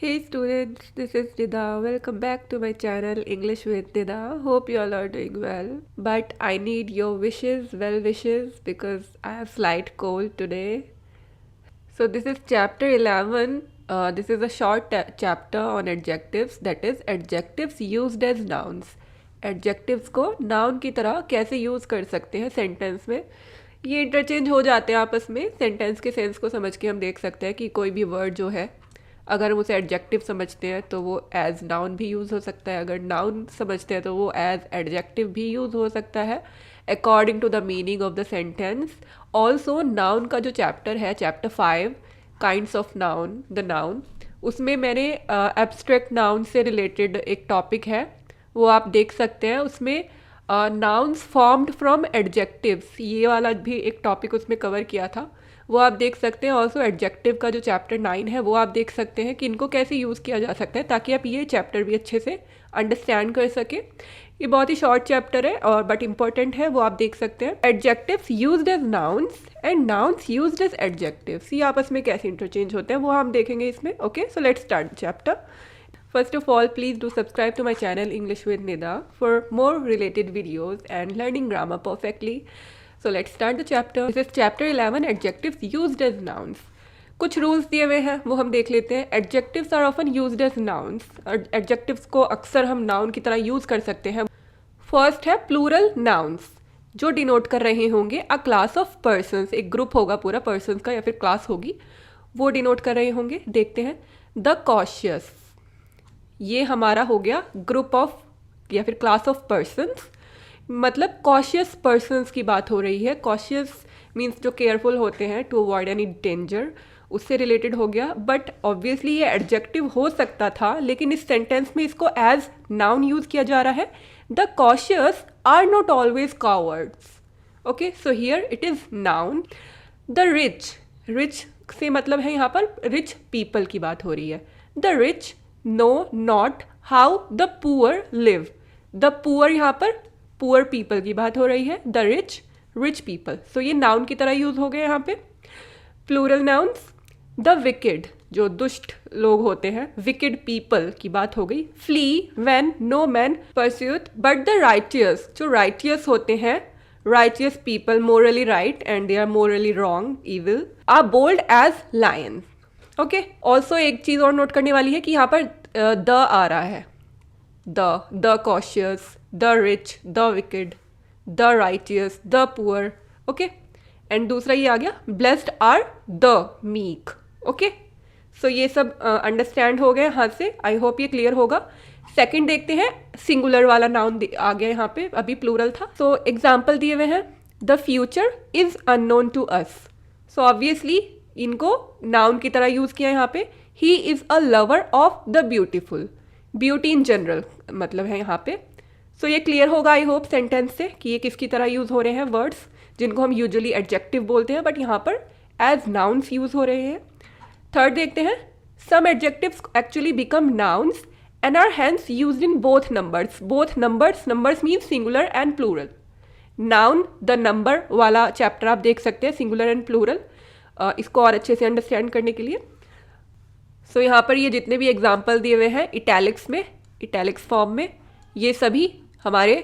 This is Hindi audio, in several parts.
Hey students, this is Nida. Welcome back to my channel English with Nida. Hope you all are doing well. But I need your wishes, well wishes, because I have slight cold today. So this is chapter 11. This is a short chapter on adjectives, that is adjectives used as nouns. Adjectives को noun की तरह कैसे यूज़ कर सकते हैं सेंटेंस में. ये इंटरचेंज हो जाते हैं आपस में. सेंटेंस के सेंस को समझ के हम देख सकते हैं कि कोई भी वर्ड जो है अगर हम उसे एडजेक्टिव समझते हैं तो वो एज नाउन भी यूज़ हो सकता है, अगर नाउन समझते हैं तो वो एज एडजेक्टिव भी यूज़ हो सकता है according to the meaning of the sentence. Also noun का जो चैप्टर है, chapter 5 kinds of noun, the noun, उसमें मैंने एब्स्ट्रैक्ट नाउन से रिलेटेड एक टॉपिक है वो आप देख सकते हैं. उसमें नाउन्स फॉर्म्ड फ्रॉम एडजेक्टिव्स, ये वाला भी एक टॉपिक उसमें कवर किया था, वो आप देख सकते हैं. ऑल्सो एडजेक्टिव का जो चैप्टर 9 है वो आप देख सकते हैं कि इनको कैसे यूज़ किया जा सकता है ताकि आप ये चैप्टर भी अच्छे से अंडरस्टैंड कर सके. ये बहुत ही शॉर्ट चैप्टर है और बट इम्पॉर्टेंट है, वो आप देख सकते हैं. Adjectives used as nouns and nouns used as adjectives, ये आपस में कैसे इंटरचेंज होते हैं वो हम देखेंगे इसमें. Okay, so let's start chapter. First of all, please do subscribe to my channel English with Nida for more related videos and learning grammar perfectly. So let's start the chapter. This is chapter 11, adjectives used as nouns. कुछ रूल्स दिए हुए हैं वो हम देख लेते हैं. Adjectives are often used as nouns. Adjectives को अक्सर हम नाउन की तरह यूज़ कर सकते हैं. फर्स्ट है प्लूरल नाउन्स, जो डिनोट कर रहे होंगे अ क्लास ऑफ पर्सन्स, एक ग्रुप होगा पूरा पर्सन्स का या फिर क्लास होगी, वो डिनोट कर रहे होंगे. देखते हैं. द कॉशियस, ये हमारा हो गया ग्रुप ऑफ या फिर क्लास ऑफ पर्सन्स, मतलब कॉशियस पर्सन्स की बात हो रही है. कॉशियस मीन्स जो केयरफुल होते हैं टू अवॉइड एनी डेंजर, उससे रिलेटेड हो गया. बट ऑब्वियसली ये एडजेक्टिव हो सकता था, लेकिन इस सेंटेंस में इसको एज नाउन यूज़ किया जा रहा है. The cautious are not always cowards. Okay, so here it is noun. The rich, rich से मतलब है यहाँ पर रिच पीपल की बात हो रही है. The rich know not how the poor live. The poor यहाँ पर पुअर पीपल की बात हो रही है. द रिच पीपल, सो ये नाउन की तरह यूज हो गए यहाँ पे. Plural nouns. द विकेड, जो दुष्ट लोग होते हैं, विकेड पीपल की बात हो गई. Flee when no man pursue but the righteous, जो राइटियस होते हैं, righteous people, morally right and they are morally wrong, evil, are bold as lions. Okay, also एक चीज़ और नोट करने वाली है कि यहाँ पर द आ रहा है. The cautious, the rich, the wicked, the righteous, the poor. Okay, and दूसरा ये आ गया blessed are the meek. Okay, so ये सब अंडरस्टैंड हो गए हाथ से. आई होप ये क्लियर होगा. सेकंड देखते हैं. सिंगुलर वाला नाउन आ गया यहाँ पे, अभी प्लूरल था. सो एग्जाम्पल दिए हुए हैं. The future is unknown to us. So obviously इनको नाउन की तरह यूज़ किया यहाँ पे. He is a lover of the beautiful, beauty in general मतलब है यहाँ पे. सो ये क्लियर होगा आई होप सेंटेंस से कि ये किसकी तरह यूज़ हो रहे हैं वर्ड्स जिनको हम यूजुअली एडजेक्टिव बोलते हैं बट यहाँ पर एज नाउन्स यूज़ हो रहे हैं. थर्ड देखते हैं. Some adjectives actually become nouns and are hence used in both numbers. Both numbers, numbers means singular and plural. Noun the number वाला चैप्टर आप देख सकते हैं, सिंगुलर एंड प्लूरल, इसको और अच्छे से अंडरस्टैंड करने के लिए. सो यहाँ पर ये जितने भी एग्जाम्पल दिए हुए हैं इटैलिक्स में, इटैलिक्स फॉर्म में, ये सभी हमारे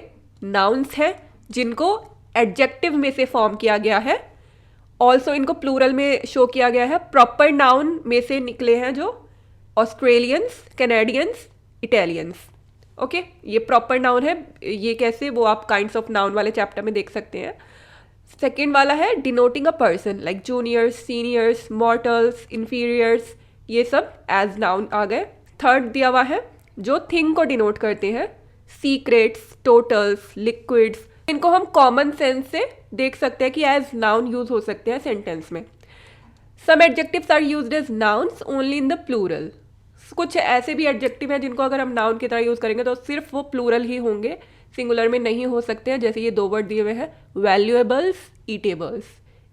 नाउन्स हैं जिनको एडजेक्टिव में से फॉर्म किया गया है. ऑल्सो इनको प्लूरल में शो किया गया है. प्रॉपर नाउन में से निकले हैं जो ऑस्ट्रेलियंस, कैनेडियंस, इटालियंस. ओके, ये प्रॉपर नाउन है. ये कैसे, वो आप काइंड्स ऑफ नाउन वाले चैप्टर में देख सकते हैं. सेकेंड वाला है denoting a person, like juniors, seniors, mortals, inferiors, ये सब एज नाउन आ गए. थर्ड दिया हुआ है जो थिंग को डिनोट करते हैं, सीक्रेट्स, टोटल्स, लिक्विड्स. इनको हम कॉमन सेंस से देख सकते हैं कि एज नाउन यूज हो सकते हैं सेंटेंस में. Some adjectives are used as nouns only in the plural. कुछ ऐसे भी एडजेक्टिव हैं जिनको अगर हम नाउन की तरह यूज़ करेंगे तो सिर्फ वो प्लूरल ही होंगे, सिंगुलर में नहीं हो सकते हैं. जैसे ये दो वर्ड दिए हुए हैं, वैल्यूएबल्स, ईटेबल्स,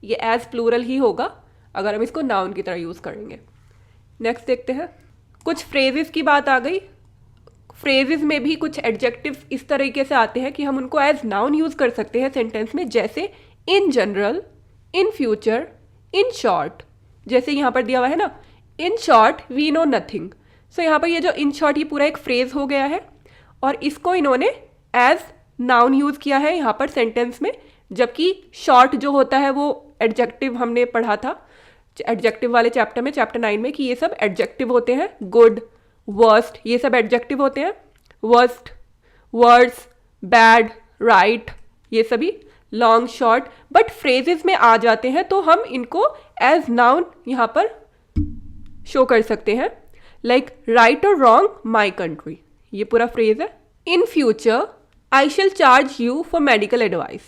ये एज प्लूरल ही होगा अगर हम इसको नाउन की तरह यूज़ करेंगे. नेक्स्ट देखते हैं. कुछ फ्रेजेस की बात आ गई. फ्रेजेस में भी कुछ एडजेक्टिव इस तरीके से आते हैं कि हम उनको एज नाउन यूज़ कर सकते हैं सेंटेंस में, जैसे in general, in future, in short. जैसे यहाँ पर दिया हुआ है ना, in short we know nothing. So यहाँ पर ये जो इन शॉर्ट, ये पूरा एक फ्रेज हो गया है और इसको इन्होंने एज नाउन यूज़ किया है यहाँ पर सेंटेंस में, जबकि शॉर्ट जो होता है वो एडजेक्टिव हमने पढ़ा था एडजेक्टिव वाले चैप्टर में, चैप्टर 9 में, कि ये सब एडजेक्टिव होते हैं। गुड, वर्स्ट, ये सब एडजेक्टिव होते हैं। वर्स्ट, वर्ड्स, बैड, राइट, ये सभी लॉन्ग, शॉर्ट, बट फ्रेजेस में आ जाते हैं तो हम इनको एज नाउन यहाँ पर शो कर सकते हैं। लाइक राइट और रॉन्ग माई कंट्री, ये पूरा फ्रेज है। In future I shall charge you for medical advice,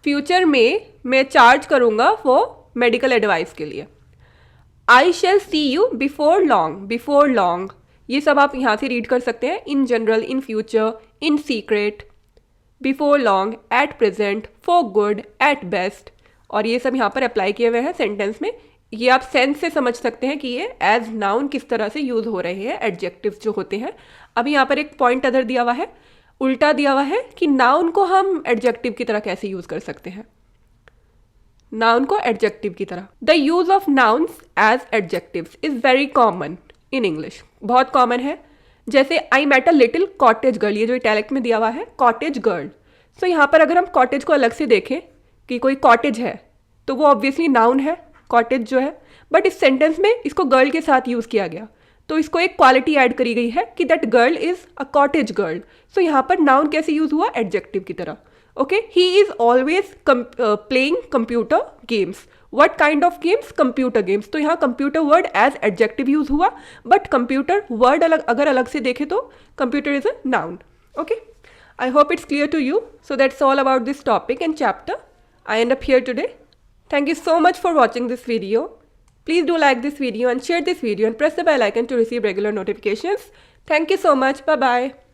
future में मैं चार्ज करूँगा फॉर मेडिकल एडवाइस के लिए। I shall see you before long, before long, ये सब आप यहाँ से रीड कर सकते हैं। In general, in future, in secret, before long, at present, for good, at best, और ये सब यहाँ पर अप्लाई किए हुए हैं सेंटेंस में। ये आप सेंस से समझ सकते हैं कि ये एज नाउन किस तरह से यूज़ हो रहे हैं एडजेक्टिव्स जो होते हैं। अभी यहाँ पर एक पॉइंट अदर दिया हुआ है, उल्टा दिया हुआ है कि नाउन को हम एडजेक्टिव की तरह कैसे यूज़ कर सकते हैं, नाउन को एडजेक्टिव की तरह। The use of nouns as adjectives is very common in English, बहुत कॉमन है। जैसे I met a little cottage girl, ये जो इटैलिक में दिया हुआ है कॉटेज गर्ल, सो यहाँ पर अगर हम कॉटेज को अलग से देखें कि कोई कॉटेज है तो वो ऑब्वियसली नाउन है, कॉटेज जो है, बट इस सेंटेंस में इसको गर्ल के साथ यूज़ किया गया तो इसको एक क्वालिटी ऐड करी गई है कि that girl is a cottage girl. So यहाँ पर नाउन कैसे यूज़ हुआ, एडजेक्टिव की तरह। Okay, he is always playing computer games. What kind of games? Computer games. तो यहाँ computer word as adjective use हुआ, but computer word अगर अलग से देखे तो computer is a noun. Okay, I hope it's clear to you. So that's all about this topic and chapter. I end up here today. Thank you so much for watching this video. Please do like this video and share this video and press the bell icon to receive regular notifications. Thank you so much. Bye bye.